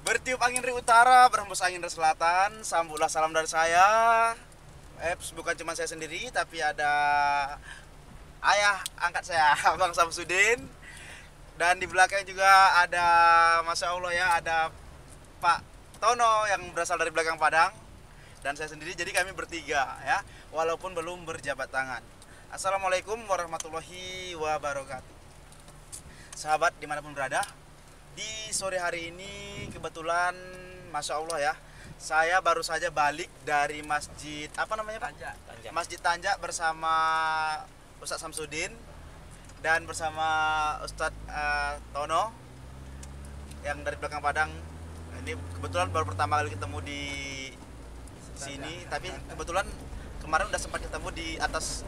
Bertiup angin dari utara, berhembus angin dari selatan. Sambutlah salam dari saya. Bukan cuma saya sendiri, tapi ada ayah angkat saya, Bang Samsudin. Dan di belakang juga ada, Masya Allah ya, ada Pak Tono yang berasal dari belakang Padang. Dan saya sendiri, jadi kami bertiga ya, walaupun belum berjabat tangan. Assalamualaikum warahmatullahi wabarakatuh. Sahabat dimanapun berada, di sore hari ini kebetulan Masya Allah ya, saya baru saja balik dari masjid apa namanya Pak? Tanja. Masjid Tanja bersama Ustadz Samsudin dan bersama Ustadz Tono yang dari belakang Padang. Ini kebetulan baru pertama kali ketemu di sini, tapi kebetulan kemarin udah sempat ketemu di atas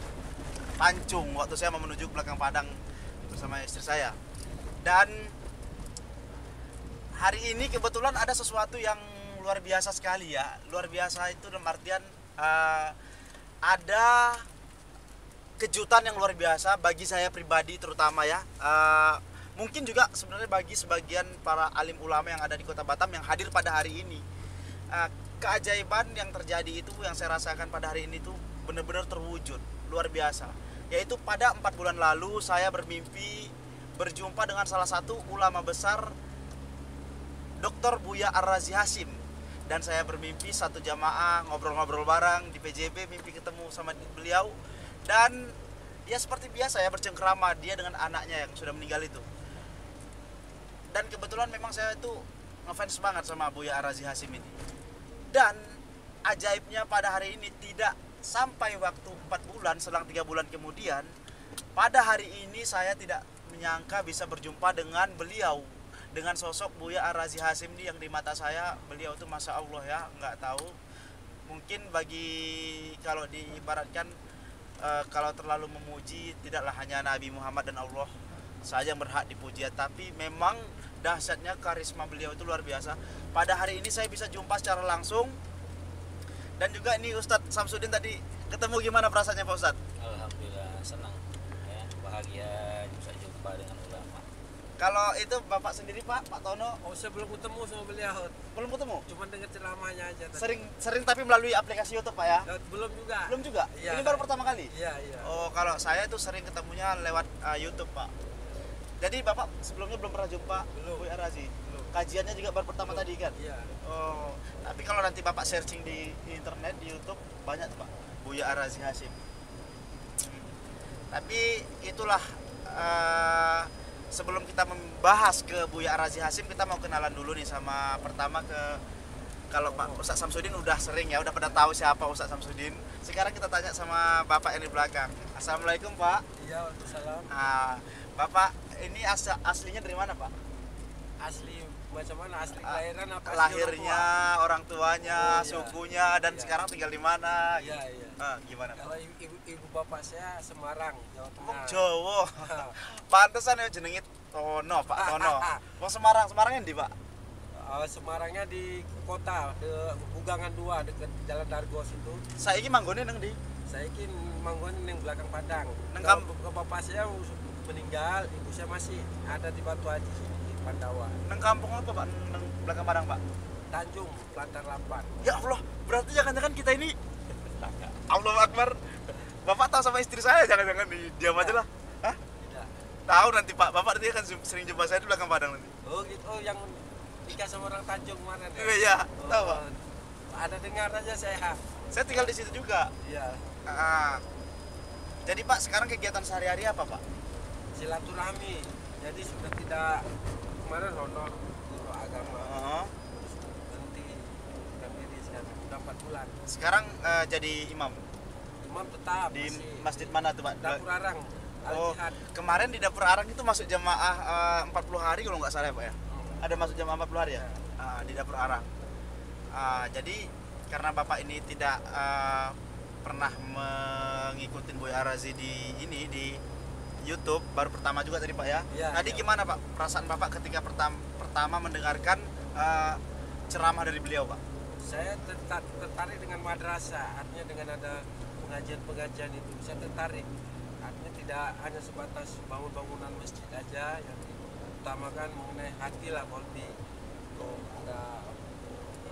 Pancung waktu saya mau menuju belakang Padang bersama istri saya. Dan hari ini kebetulan ada sesuatu yang luar biasa sekali ya. Luar biasa itu dalam artian ada kejutan yang luar biasa bagi saya pribadi terutama ya. Mungkin juga sebenarnya bagi sebagian para alim ulama yang ada di Kota Batam yang hadir pada hari ini. Keajaiban yang terjadi itu yang saya rasakan pada hari ini tuh benar-benar terwujud, luar biasa. Yaitu pada 4 bulan lalu saya bermimpi berjumpa dengan salah satu ulama besar, Dr. Buya Ar-Razi Hasim. Dan saya bermimpi satu jamaah ngobrol-ngobrol bareng di PJB, mimpi ketemu sama beliau. Dan ya seperti biasa ya, bercengkrama dia dengan anaknya yang sudah meninggal itu. Dan kebetulan memang saya itu ngefans banget sama Buya Ar-Razi Hasim ini. Dan ajaibnya pada hari ini tidak sampai waktu 4 bulan, selang 3 bulan kemudian, pada hari ini saya tidak menyangka bisa berjumpa dengan beliau, dengan sosok Buya Ar-Razi Hasim ini yang di mata saya beliau itu Masya Allah ya, nggak tahu, mungkin bagi kalau diibaratkan kalau terlalu memuji tidaklah hanya Nabi Muhammad dan Allah saja yang berhak dipuji, tapi memang dahsyatnya karisma beliau itu luar biasa. Pada hari ini saya bisa jumpa secara langsung. Dan juga ini Ustadz Samsudin tadi ketemu, gimana perasaannya Pak Ustadz? Alhamdulillah senang ya, bahagia bisa jumpa dengan ulama. Kalau itu Bapak sendiri Pak Tono? Oh, saya belum ketemu sama beliau. Belum ketemu? Cuma dengar ceramahnya aja tadi. Sering tapi melalui aplikasi YouTube Pak ya? Belum juga. Belum juga? Iya. Ini baru pertama kali? Iya. Oh, kalau saya itu sering ketemunya lewat YouTube Pak. Jadi Bapak sebelumnya belum pernah jumpa Buya Ar-Razi? Belum. Kajiannya juga baru pertama tadi kan? Iya. Oh, tapi kalau nanti Bapak searching di internet, di YouTube, banyak tuh Pak, Buya Ar-Razi Hasim. Tapi itulah, sebelum kita membahas ke Buya Ar-Razi Hasim, kita mau kenalan dulu nih sama pertama kalau Pak Ustadz Samsudin udah sering ya, udah pada tahu siapa Ustadz Samsudin. Sekarang kita tanya sama Bapak yang di belakang. Assalamualaikum Pak. Iya, waalaikumsalam. Bapak ini aslinya dari mana Pak? Asli macam mana? Asli kelahiran apa? Asli Lahirnya, orang tuanya, Oh, iya. sukunya, dan Iya. sekarang tinggal di mana? Iya. Gimana Pak? Kalau ibu bapak saya Semarang, Jawa Tengah. Jawa. Pantesan ya jenenge Tono, Pak Tono. Wong Semarang endi, Pak? Semarangnya di kota, di Bugangan 2 dekat Jalan Dargo situ. Saiki manggone nang ndi? Saya ini manggon yang belakang Padang. Nang Kalau bapak saya meninggal, ibu saya masih ada di Batu Haji sini di Pandawa. Nang kampung apa, Pak? Nang belakang Padang, Pak? Tanjung, Pelantar 8. Ya Allah, berarti jangan-jangan kita ini Allahu Akbar. Bapak tahu sama istri saya, jangan-jangan diam aja lah. Hah? Tidak. Tahu nanti Pak, Bapak nanti akan sering jumpa saya di belakang Padang nanti. Oh gitu, oh yang nikah sama orang Tanjung kemarin ya? Iya, tahu Pak. Ada dengar aja saya. Saya tinggal di situ juga. Iya. Jadi Pak, sekarang kegiatan sehari-hari apa Pak? Silaturahmi. Jadi sudah tidak kemarin honor guru agama. Terus berhenti di sekarang sudah 4 bulan. Sekarang jadi imam Imam tetap di masih masjid mana tuh Pak? Dapur Arang. Oh, Al-Jihad. kemarin di Dapur Arang itu masuk jamaah 40 hari kalau nggak salah ya Pak ya? Ada masuk jamaah 40 hari ya? Di Dapur Arang. Jadi karena Bapak ini tidak pernah mengikuti Buya Ar-Razi di YouTube, baru pertama juga tadi Pak ya? Iya, Tadi iya. gimana Pak perasaan Bapak ketika pertama mendengarkan ceramah dari beliau Pak? Saya tertarik dengan madrasah, artinya dengan ada pengajian-pengajian itu saya tertarik. Artinya tidak hanya sebatas bangun-bangunan masjid aja, yang diutamakan mengenai hati lah, kolbi. untuk ada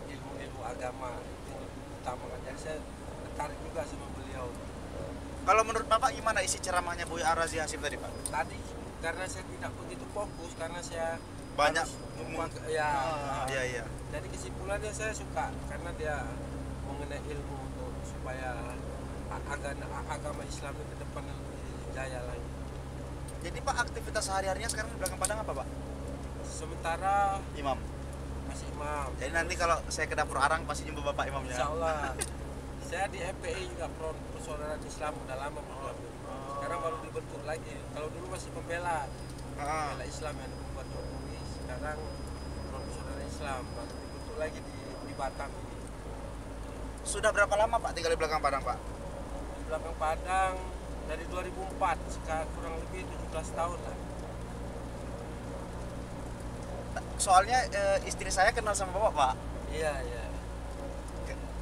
ilmu-ilmu agama itu yang utama. Jadi saya tertarik juga sama beliau. Kalau menurut Bapak gimana isi ceramahnya Buya Ar-Razi Hasim tadi, Pak? Tadi karena saya tidak begitu fokus karena saya Banyak ya. iya. Jadi kesimpulannya saya suka karena dia mengenai ilmu untuk supaya agama Islam ke depan lebih jaya lagi. Jadi Pak, aktivitas sehari-harinya sekarang di belakang Padang apa, Pak? Sementara Imam. masih imam. Jadi nanti kalau saya ke dapur Arang pasti jumpa Bapak imamnya. Insya Allah. Saya di FPI juga persaudaraan Islam udah lama bergabung. Sekarang baru dibentuk lagi. Kalau dulu masih pembela Islam yang dibuat Jokowi. Sekarang persaudaraan Islam baru dibentuk lagi di Batam ini. Sudah berapa lama Pak tinggal di belakang Padang, Pak? Di belakang Padang dari 2004, sekarang kurang lebih 17 tahun lah. Soalnya istri saya kenal sama Bapak, Pak. Iya.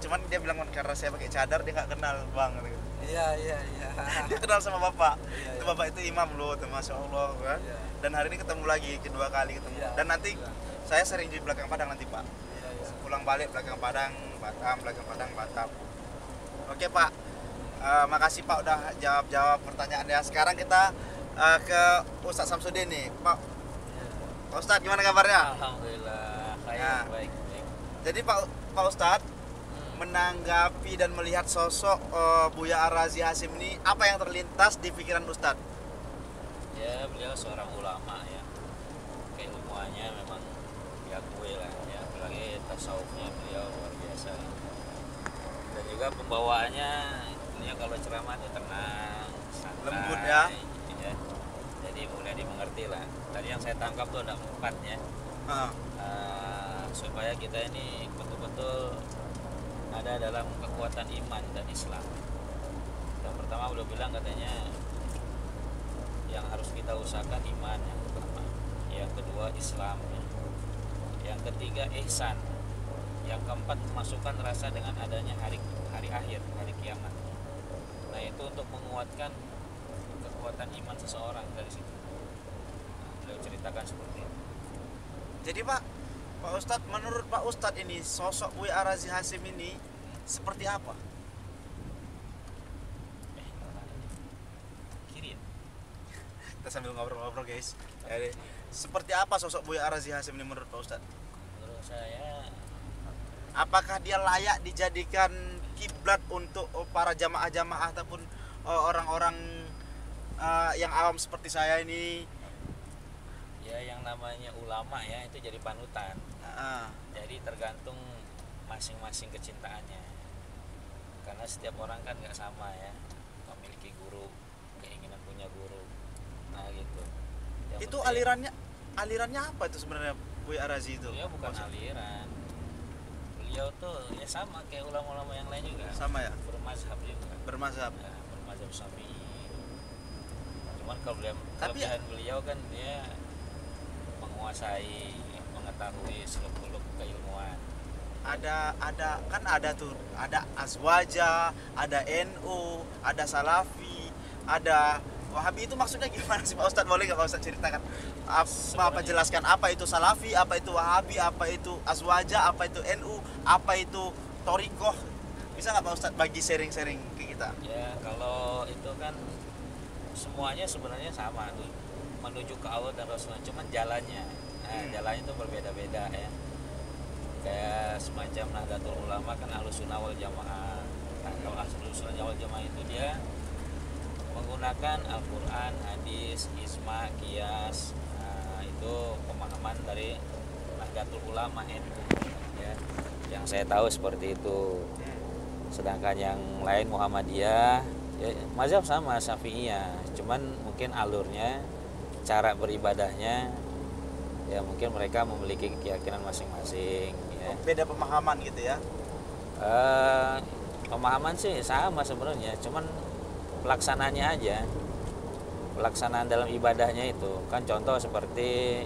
Cuman dia bilang karena saya pakai cadar dia nggak kenal, Bang. Iya. Dia kenal sama Bapak. Iya. Itu Bapak itu imam loh, Masya Allah kan. Iya. Dan hari ini ketemu lagi, kedua kali ketemu. Iya. Dan nanti saya sering di belakang Padang nanti, Pak. Iya. Pulang balik belakang Padang, Batam, belakang Padang, Batam. Oke, Pak. Makasih Pak udah jawab pertanyaannya. Sekarang kita ke Ustadz Samsudin nih, Pak. Pak Ustadz gimana kabarnya? Alhamdulillah, Ya. baik. Jadi Pak Ustadz menanggapi dan melihat sosok Buya Ar-Razi Hasim ini, apa yang terlintas di pikiran Ustadz? Ya, beliau seorang ulama ya. Keilmuannya memang diakui lah ya, apalagi tasawufnya beliau luar biasa. Dan juga pembawaannya beliau kalau ceramah itu tenang, santai, Lembut ya. gitu ya. Jadi mudah dimengerti lah. Tadi yang saya tangkap tuh ada 4 ya. Supaya kita ini betul-betul ada dalam kekuatan iman dan Islam. Yang pertama beliau bilang katanya yang harus kita usahakan iman yang pertama, yang kedua Islam, yang ketiga ihsan, yang keempat memasukkan rasa dengan adanya hari akhir, hari kiamat. Nah itu untuk menguatkan kekuatan iman seseorang dari situ. Nah, beliau ceritakan seperti itu. Jadi Pak Ustadz, menurut Pak Ustadz ini sosok Buya Ar-Razi Hasim ini seperti apa? Kiri ya? Kita sambil ngobrol-ngobrol guys. Jadi, seperti apa sosok Buya Ar-Razi Hasim ini menurut Pak Ustadz? Menurut saya Apakah dia layak dijadikan kiblat untuk para jamaah-jamaah ataupun orang-orang yang awam seperti saya ini? ya yang namanya ulama ya itu jadi panutan. Jadi tergantung masing-masing kecintaannya. Karena setiap orang kan nggak sama ya, memiliki guru, keinginan punya guru. Nah gitu. Yang Itu penting, alirannya apa itu sebenarnya Buya Ar-Razi itu? beliau bukan aliran. Beliau tuh ya sama kayak ulama-ulama yang lain juga. Sama ya? Bermazhab juga. Bermazhab. Ya, bermazhab Syafi'i. Cuman kelebihan beliau kan dia menguasai, mengetahui seluk-beluk keilmuan. Ada tuh, ada Azwaja, ada NU, ada Salafi, ada Wahabi. Itu maksudnya gimana sih Pak Ustadz? Boleh nggak Pak Ustadz ceritakan? Apa jelaskan apa itu Salafi, apa itu Wahabi, apa itu Azwaja, apa itu NU, apa itu Torikoh? Bisa nggak Pak Ustadz bagi sharing-sharing ke kita? Ya kalau itu kan semuanya sebenarnya sama tuh, menuju ke Allah dan Rasulullah, cuman jalannya jalannya itu berbeda-beda ya. Kayak semacam Nahdlatul Ulama kan Ahlus Sunnah wal Jamaah. Nah, kalau Ahlus Sunnah wal Jamaah itu dia menggunakan Al-Quran, hadis, ijma, qiyas. Nah, itu pemahaman dari Nahdlatul Ulama NU ya. Yang saya tahu seperti itu. Sedangkan yang lain Muhammadiyah ya, mazhab sama Syafi'iyah, cuman mungkin alurnya, cara beribadahnya ya mungkin mereka memiliki keyakinan masing-masing ya. Beda pemahaman gitu ya? Pemahaman sih sama sebenarnya, cuman pelaksananya aja, pelaksanaan dalam ibadahnya itu kan contoh seperti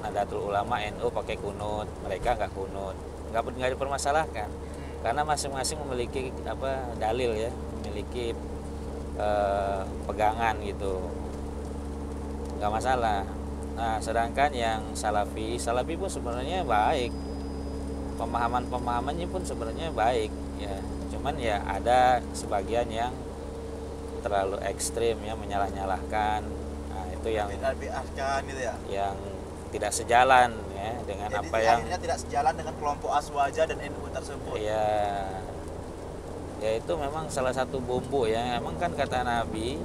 Nahdlatul Ulama NU pakai kunut, mereka nggak kunut, nggak dipermasalahkan karena masing-masing memiliki dalil ya, memiliki pegangan gitu, nggak masalah. Nah, sedangkan yang salafi pun sebenarnya baik, pemahamannya pun sebenarnya baik ya, cuman ya ada sebagian yang terlalu ekstrim ya, menyalah-nyalahkan. Nah, itu yang biarkan gitu ya, yang tidak sejalan ya dengan jadi apa yang akhirnya tidak sejalan dengan kelompok Azwaja dan NU tersebut. ya, ya itu memang salah satu bumbu ya. Emang kan kata Nabi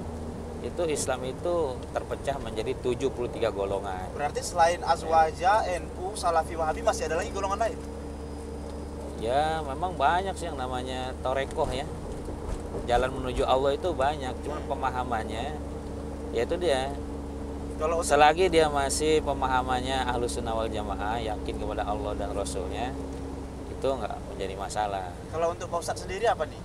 itu Islam itu terpecah menjadi 73 golongan. Berarti selain Azwaja, NU, Salafi, Wahabi masih ada lagi golongan lain? Ya memang banyak sih yang namanya torekoh ya, jalan menuju Allah itu banyak, cuma pemahamannya ya itu dia. Kalau Selagi dia masih pemahamannya Ahlus Sunnah wal Jamaah, yakin kepada Allah dan Rasulnya, itu nggak menjadi masalah. kalau untuk Pak Ustadz sendiri apa nih?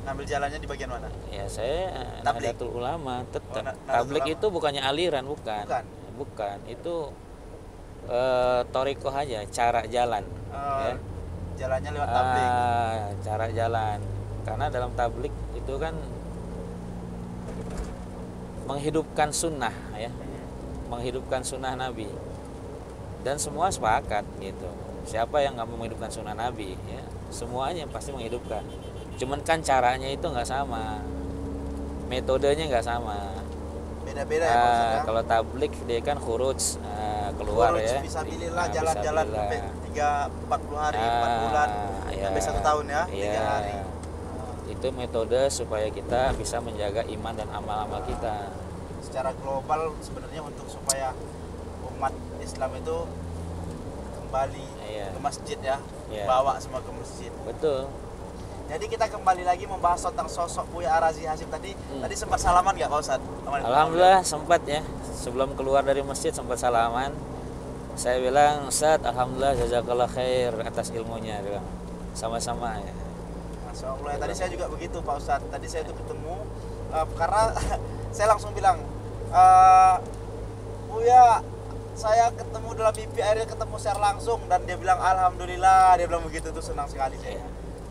Ngambil jalannya di bagian mana? Ya saya Tabligh. Nahdlatul Ulama tetap. Oh, Nahdlatul Tabligh Ulama. itu bukannya aliran, bukan. Bukan. Bukan. Itu torikoh aja, cara jalan. Ya. Jalannya lewat tabligh. Cara jalan. Karena dalam tabligh itu kan menghidupkan sunnah ya, menghidupkan sunnah Nabi, dan semua sepakat gitu. Siapa yang nggak mau menghidupkan sunnah Nabi ya, semuanya pasti menghidupkan. Cuman kan caranya itu nggak sama, metodenya nggak sama. Beda-beda ya Pak Ustadz ya. Kalau tablik dia kan khuruj, keluar Khuruj ya. fisabilillah, jalan-jalan sampai 3-40 hari, 4 bulan, ya, sampai 1 tahun ya, 3 ya. hari. Itu metode supaya kita bisa menjaga iman dan amal-amal kita. Secara global sebenarnya untuk supaya umat Islam itu kembali Iya. ke masjid ya, Iya. bawa semua ke masjid. Betul. Jadi kita kembali lagi membahas tentang sosok Buya Arazi Hasyim tadi. Tadi sempat salaman nggak Pak Ustadz? Alhamdulillah sempat ya, sebelum keluar dari masjid sempat salaman. Saya bilang, Ustadz, alhamdulillah jazakallah khair atas ilmunya, dia bilang. Sama-sama ya. Masya Allah ya. Tadi saya juga begitu Pak Ustadz. Tadi saya itu ketemu karena saya langsung bilang, Buya, saya ketemu dalam mimpi, akhirnya ketemu secara langsung, dan dia bilang alhamdulillah, dia bilang begitu, tuh senang sekali saya.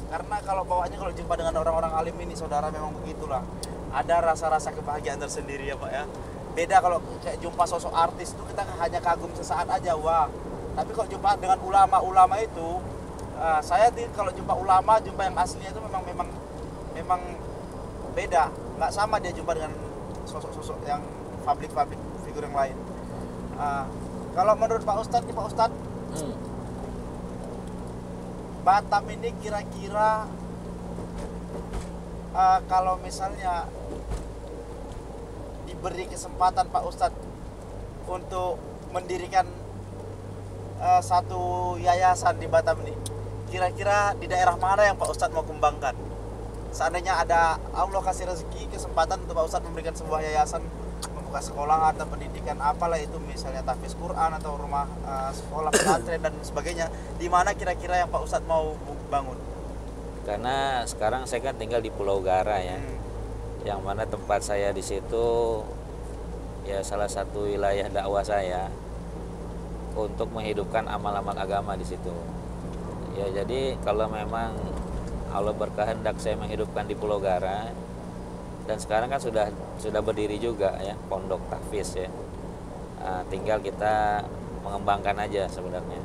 Karena kalau bawaannya kalau jumpa dengan orang-orang alim ini saudara, memang begitulah, ada rasa-rasa kebahagiaan tersendiri ya Pak ya. Beda kalau kayak jumpa sosok artis itu kita hanya kagum sesaat aja, wah. Tapi kalau jumpa dengan ulama-ulama itu, saya kalau jumpa ulama, jumpa yang aslinya itu memang beda, nggak sama dia jumpa dengan sosok-sosok yang public figur yang lain. Kalau menurut Pak Ustadz, Batam ini kira-kira kalau misalnya diberi kesempatan Pak Ustadz untuk mendirikan satu yayasan di Batam ini, kira-kira di daerah mana yang Pak Ustadz mau kembangkan? Seandainya ada Allah kasih rezeki kesempatan untuk Pak Ustadz memberikan sebuah yayasan, membuka sekolah atau pendidikan apalah itu, misalnya tahfiz Quran atau rumah sekolah pesantren dan sebagainya, di mana kira-kira yang Pak Ustadz mau bangun? Karena sekarang saya kan tinggal di Pulau Gara ya, yang mana tempat saya di situ ya salah satu wilayah dakwah saya untuk menghidupkan amal-amal agama di situ. Ya jadi kalau memang Allah berkehendak saya menghidupkan di Pulau Gara, dan sekarang kan sudah berdiri juga ya pondok tahfiz ya. Tinggal kita mengembangkan aja sebenarnya.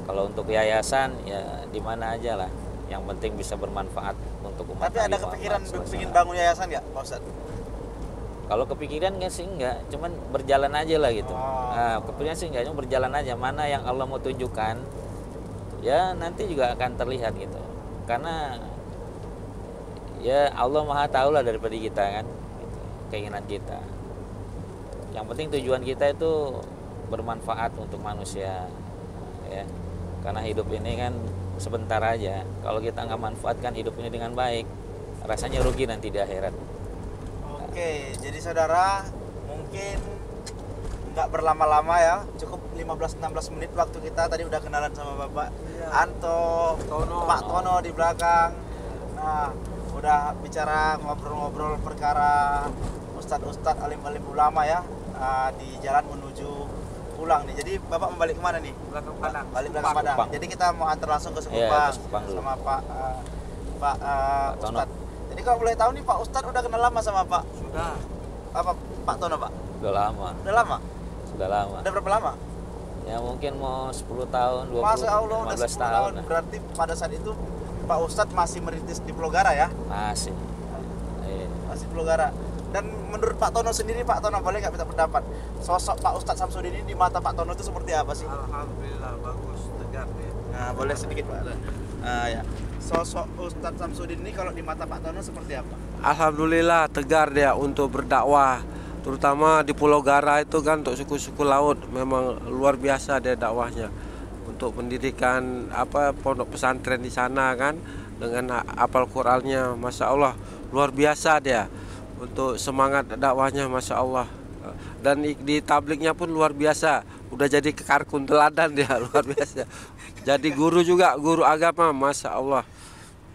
Kalau untuk yayasan ya di mana aja lah, yang penting bisa bermanfaat untuk umat. Tapi ada kepikiran ingin bangun yayasan nggak Pak Ustadz? Kalau kepikiran nggak sih enggak, cuman berjalan aja lah gitu. Kepikiran sih enggak, cuma berjalan aja, mana yang Allah mau tunjukkan ya nanti juga akan terlihat gitu. Karena ya Allah Maha tahu lah daripada kita kan, gitu, keinginan kita. Yang penting tujuan kita itu bermanfaat untuk manusia ya. Karena hidup ini kan sebentar aja. Kalau kita nggak manfaatkan hidup ini dengan baik, rasanya rugi nanti di akhirat. Oke, jadi saudara, mungkin nggak berlama-lama ya, cukup 15-16 menit waktu kita. Tadi udah kenalan sama Bapak Anto, Pak Tono di belakang. Nah, udah bicara ngobrol-ngobrol perkara ustadz-ustadz alim-alim ulama ya, di jalan menuju pulang nih. Jadi Bapak membalik kemana nih? Belakang Padang. Balik belakang Padang. Jadi kita mau antar langsung ke Sekupang sama Pak Ustadz. Jadi kalau boleh tahu nih Pak Ustadz udah kenal lama sama Pak? Sudah. Pak Tono Pak? Udah lama. Udah lama? udah lama. Udah berapa lama? Ya mungkin mau 10 tahun, 20, Masya Allah, udah 15 10 tahun. tahun. Lah. Berarti pada saat itu Pak Ustadz masih merintis di Pulau Gara ya? Masih. Iya. Masih Pulau Gara. Dan menurut Pak Tono sendiri, Pak Tono boleh nggak minta pendapat? Sosok Pak Ustadz Samsudin ini di mata Pak Tono itu seperti apa sih? Alhamdulillah bagus, tegar dia. Nah, boleh sedikit Pak. Ya. Sosok Ustadz Samsudin ini kalau di mata Pak Tono seperti apa? Alhamdulillah tegar dia untuk berdakwah, terutama di Pulau Gara itu kan untuk suku-suku laut memang luar biasa dia dakwahnya. Untuk pendidikan pondok pesantren di sana kan dengan hafal Qur'annya, masya Allah luar biasa dia. Untuk semangat dakwahnya masya Allah, dan di tabliknya pun luar biasa, udah jadi kekarkun teladan dia luar biasa. Jadi guru juga, guru agama masya Allah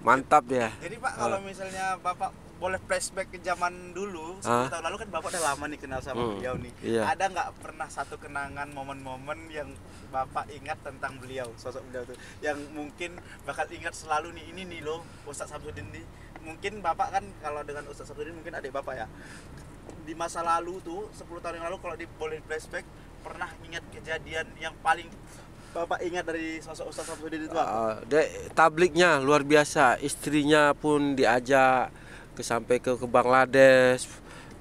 mantap dia. Jadi Pak, kalau misalnya Bapak boleh flashback ke zaman dulu 10 tahun lalu kan Bapak udah lama nih kenal sama beliau nih. Iya. Ada nggak pernah satu kenangan momen-momen yang Bapak ingat tentang beliau, sosok beliau tuh, yang mungkin bakal ingat selalu nih, ini nih loh Ustadz Samsudin nih. Mungkin Bapak kan kalau dengan Ustadz Samsudin mungkin adik Bapak ya. Di masa lalu tuh 10 tahun yang lalu kalau boleh flashback, pernah ingat kejadian yang paling Bapak ingat dari sosok Ustadz Samsudin itu apa? Tabliknya luar biasa, istrinya pun diajak sampai ke Bangladesh,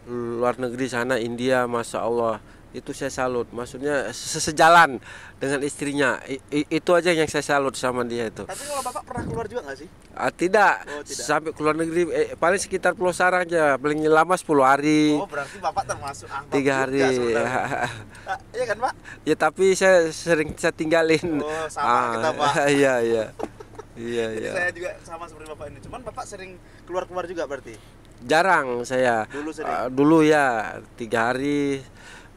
luar negeri sana, India, masya Allah. Itu saya salut, maksudnya sejalan dengan istrinya. Itu aja yang saya salut sama dia itu. Tapi kalau Bapak pernah keluar juga nggak sih? Tidak. Oh, tidak. Sampai keluar negeri paling sekitar Pulau Sarang aja, paling lama 10 hari. Oh, berarti Bapak termasuk 3 hari. Iya kan Pak? Ya tapi saya tinggalin. Oh, sama kita Pak. Iya. Iya. Jadi saya juga sama seperti Bapak ini. Cuman Bapak sering keluar juga berarti? Jarang saya. Dulu sering? Dulu ya 3 hari,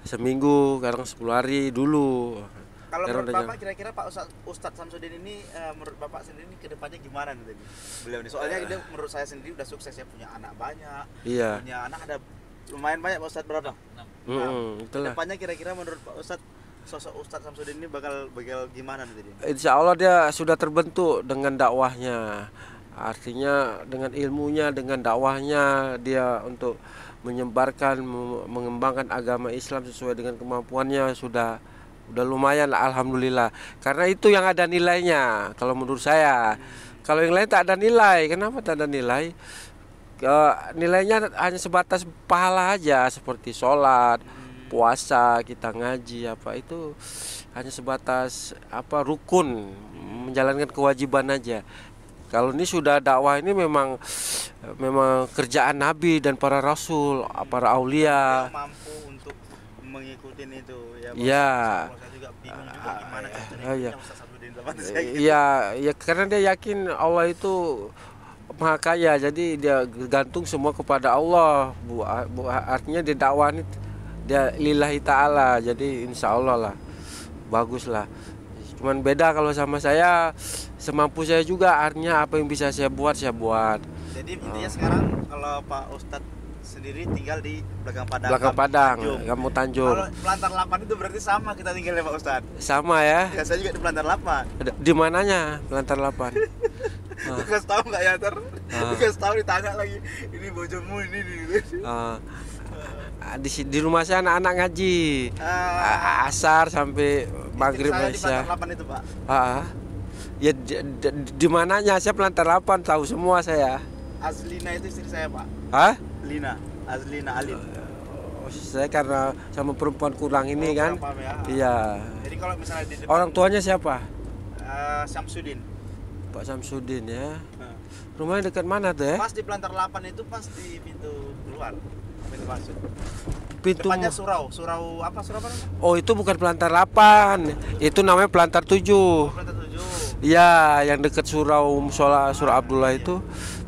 seminggu, kadang 10 hari dulu. Kalau menurut Bapak kira-kira Pak Ustadz Samsudin ini menurut Bapak sendiri ke depannya gimana nih beliau ini? Soalnya dia menurut saya sendiri udah sukses ya, punya anak banyak. Iya. Punya anak ada lumayan banyak Pak Ustadz, berapa? 6. Itulah. Kedepannya kira-kira menurut Pak Ustadz, sosok Ustadz Samsudin ini bakal gimana nanti dia? Insya Allah dia sudah terbentuk dengan dakwahnya. Artinya dengan ilmunya, dengan dakwahnya dia untuk menyebarkan, mengembangkan agama Islam sesuai dengan kemampuannya sudah lumayan lah, alhamdulillah. Karena itu yang ada nilainya kalau menurut saya. Kalau yang lain tak ada nilai. Kenapa tak ada nilai? Nilainya hanya sebatas pahala aja, seperti sholat, puasa, kita ngaji, itu hanya sebatas rukun, menjalankan kewajiban aja. Kalau ini sudah dakwah, ini memang kerjaan Nabi dan para rasul, para aulia. Yang mampu untuk mengikuti itu ya. Iya. Saya juga bingung juga gimana Iya. Ustadz Samsudin zaman saya. Iya, karena dia yakin Allah itu Maha Kaya, jadi dia gantung semua kepada Allah. Artinya dia dakwah ini dia lillahi ta'ala, jadi insya Allah lah bagus lah. Cuman beda kalau sama saya, semampu saya juga, artinya apa yang bisa saya buat. Jadi intinya sekarang kalau Pak Ustadz sendiri tinggal di Belakang Padang, Kampung Tanjung. Kalau Pelantar 8 itu berarti sama kita tinggalnya Pak Ustadz? Sama ya. Ya, saya juga di Pelantar 8. Di mananya Pelantar 8? Dikasih tahu nggak ya ntar? Dikasih tahu, ditanya lagi, ini bojomu ini. Di rumah saya anak-anak ngaji, asar sampai maghrib Isya. Di Isya. Pelantar 8 itu Pak? Ya di mananya, saya Pelantar 8 tahu semua saya. Azlina itu istri saya Pak. Azlina Alin. Saya karena sama perempuan kurang ini kan. Paham ya? Iya. Jadi kalau misalnya di depan, Orang tuanya siapa? Samsudin. Pak Samsudin ya. Rumahnya dekat mana tuh ya? Pas di Pelantar 8 itu pas di pintu keluar, pintu masuk. Pintu. Depannya surau apa namanya? Oh, itu bukan Pelantar 8. Itu namanya Pelantar 7. Pelantar 7. Iya, yang dekat surau Surau Abdullah itu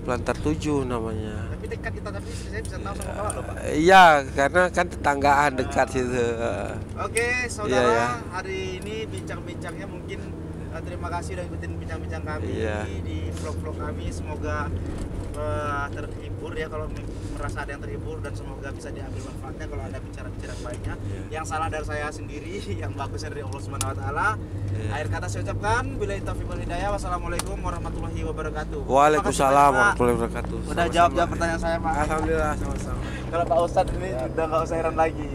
Pelantar 7 namanya. Tapi dekat kita, tapi saya bisa tahu sama Bapak loh Pak. Iya, karena kan tetanggaan dekat situ. Oke, saudara, Iya. hari ini bincang-bincangnya mungkin terima kasih udah ikutin bincang-bincang kami di vlog-vlog kami. Semoga terhibur ya, kalau merasa ada yang terhibur, dan semoga bisa diambil manfaatnya kalau ada bicara-bicara baiknya. Yang salah dari saya sendiri, yang bagusnya dari Allah Subhanahu wa taala. Akhir kata saya ucapkan billahi taufiq wal hidayah. Wassalamualaikum warahmatullahi wabarakatuh. Waalaikumsalam warahmatullahi wabarakatuh. Udah jawab pertanyaan saya Pak. Alhamdulillah, sama-sama. Kalau Pak Ustadz ini udah nggak usah heran lagi.